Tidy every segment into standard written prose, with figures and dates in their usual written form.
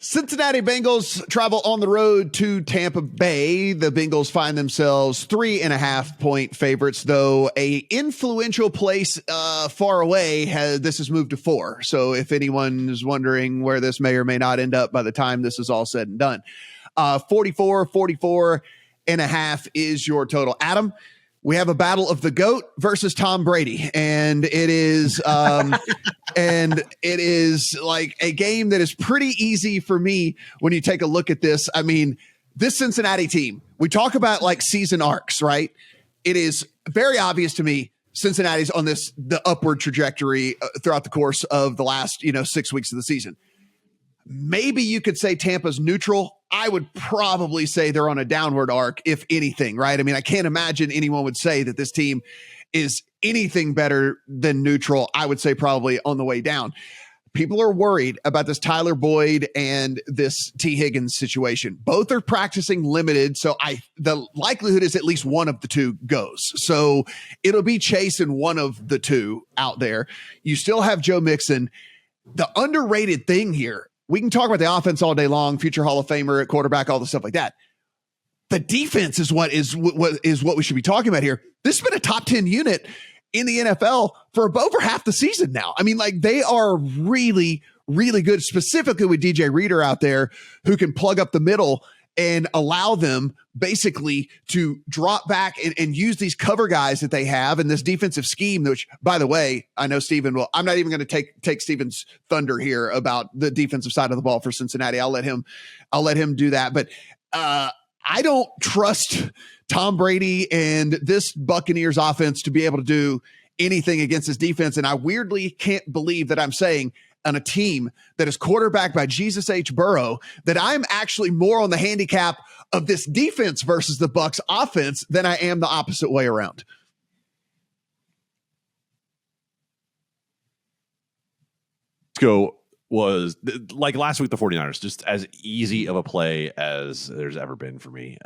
Cincinnati Bengals travel on the road to Tampa Bay. The Bengals find themselves 3.5-point favorites, though a influential place far away this has moved to 4. So if anyone is wondering where this may or may not end up by the time this is all said and done, 44.5 is your total. Adam, we have a battle of the GOAT versus Tom Brady, and it is like a game that is pretty easy for me when you take a look at this. I mean, this Cincinnati team, we talk about like season arcs, right? It is very obvious to me Cincinnati's on the upward trajectory throughout the course of the last 6 weeks of the season. Maybe you could say Tampa's neutral. I would probably say they're on a downward arc, if anything, right? I mean, I can't imagine anyone would say that this team is anything better than neutral. I would say probably on the way down. People are worried about this Tyler Boyd and this T. Higgins situation. Both are practicing limited, so the likelihood is at least one of the two goes. So it'll be Chase and one of the two out there. You still have Joe Mixon. The underrated thing here, we can talk about the offense all day long, future Hall of Famer at quarterback, all the stuff like that. The defense is what we should be talking about here. This has been a top 10 unit in the NFL for over half the season now. I mean, like, they are really, really good, specifically with DJ Reader out there who can plug up the middle and allow them basically to drop back and use these cover guys that they have in this defensive scheme, which, by the way, I know Steven will. I'm not even going to take Steven's thunder here about the defensive side of the ball for Cincinnati. I'll let him do that. But I don't trust Tom Brady and this Buccaneers offense to be able to do anything against his defense. And I weirdly can't believe that I'm saying on a team that is quarterbacked by Jesus H. Burrow that I'm actually more on the handicap of this defense versus the Bucs offense than I am the opposite way around. Go was like last week, the 49ers, just as easy of a play as there's ever been for me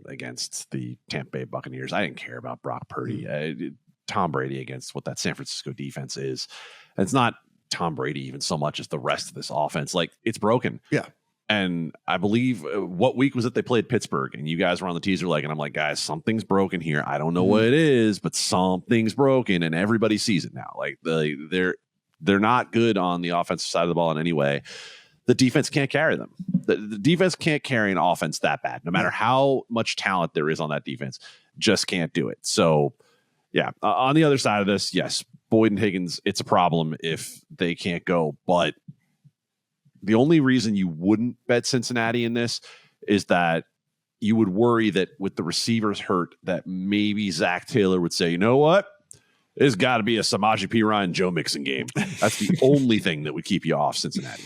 against the Tampa Bay Buccaneers. I didn't care about Brock Purdy, Tom Brady against what that San Francisco defense is. And it's not Tom Brady even so much as the rest of this offense. Like, it's broken. Yeah. And I believe what week was it they played Pittsburgh and you guys were on the teaser leg, and I'm like, guys, something's broken here. I don't know what it is, but something's broken, and everybody sees it now. Like, they're not good on the offensive side of the ball in any way. The defense can't carry them. The defense can't carry an offense that bad, no matter how much talent there is on that defense. Just can't do it. So, yeah, on the other side of this, yes, Boyd and Higgins, it's a problem if they can't go. But the only reason you wouldn't bet Cincinnati in this is that you would worry that with the receivers hurt, that maybe Zach Taylor would say, you know what? It's got to be a Samaje Perine Joe Mixon game. That's the only thing that would keep you off Cincinnati.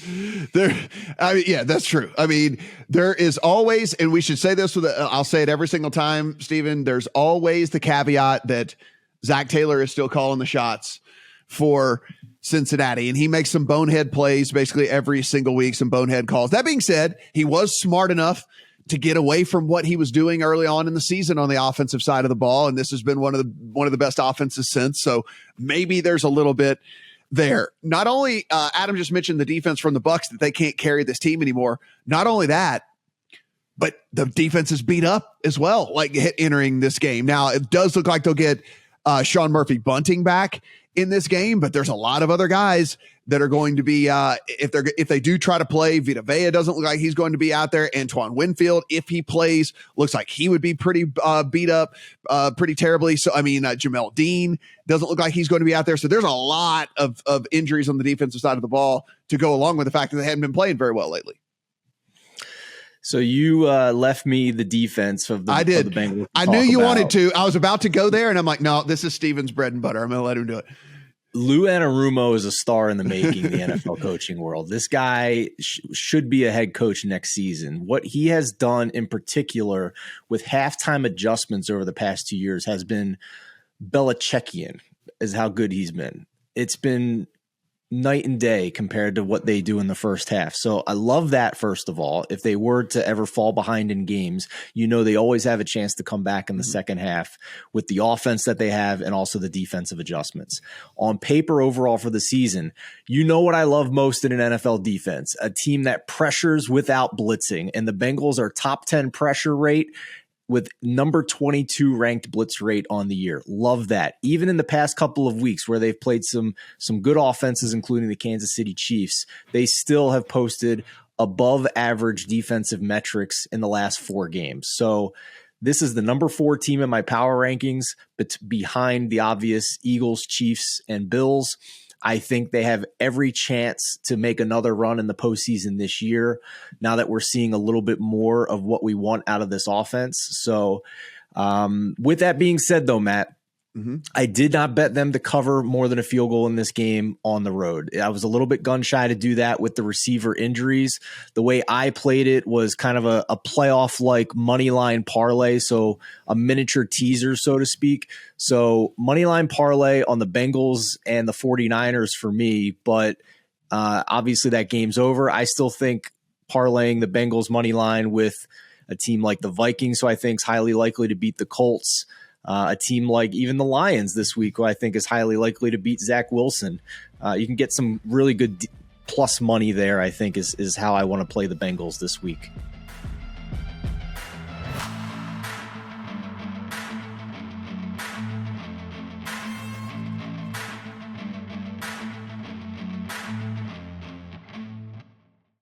Yeah, that's true. I mean, there is always, and we should say this I'll say it every single time, Steven, there's always the caveat that Zach Taylor is still calling the shots for Cincinnati, and he makes some bonehead plays basically every single week, some bonehead calls. That being said, he was smart enough to get away from what he was doing early on in the season on the offensive side of the ball, and this has been one of the best offenses since. So maybe there's a little bit there. Not only Adam just mentioned the defense from the Bucs, that they can't carry this team anymore. Not only that, but the defense is beat up as well, like entering this game. Now, it does look like they'll get Sean Murphy Bunting back in this game, but there's a lot of other guys that are going to be if they do try to play. Vita Vea doesn't look like he's going to be out there. Antoine Winfield, if he plays, looks like he would be pretty beat up pretty terribly. So I mean, Jamel Dean doesn't look like he's going to be out there. So there's a lot of injuries on the defensive side of the ball to go along with the fact that they hadn't been playing very well lately. So you left me the defense of the I did. Of the Bengals. I knew you wanted to. I was about to go there, and I'm like, no, this is Steven's bread and butter. I'm going to let him do it. Lou Anarumo is a star in the making in the NFL coaching world. This guy should be a head coach next season. What he has done in particular with halftime adjustments over the past 2 years has been Belichickian, is how good he's been. It's been night and day compared to what they do in the first half. So I love that, first of all. If they were to ever fall behind in games, they always have a chance to come back in the second half with the offense that they have and also the defensive adjustments. On paper overall for the season, what I love most in an NFL defense, a team that pressures without blitzing. And the Bengals are top 10 pressure rate with number 22 ranked blitz rate on the year. Love that. Even in the past couple of weeks where they've played some good offenses, including the Kansas City Chiefs, they still have posted above average defensive metrics in the last 4 games. So this is the number 4 team in my power rankings, but behind the obvious Eagles, Chiefs, and Bills. I think they have every chance to make another run in the postseason this year, now that we're seeing a little bit more of what we want out of this offense. So with that being said, though, Matt, I did not bet them to cover more than a field goal in this game on the road. I was a little bit gun shy to do that with the receiver injuries. The way I played it was kind of a playoff-like money line parlay, so a miniature teaser, so to speak. So money line parlay on the Bengals and the 49ers for me, but obviously that game's over. I still think parlaying the Bengals money line with a team like the Vikings, who I think is highly likely to beat the Colts, a team like even the Lions this week, who I think is highly likely to beat Zach Wilson. You can get some really good plus money there, I think, is how I want to play the Bengals this week.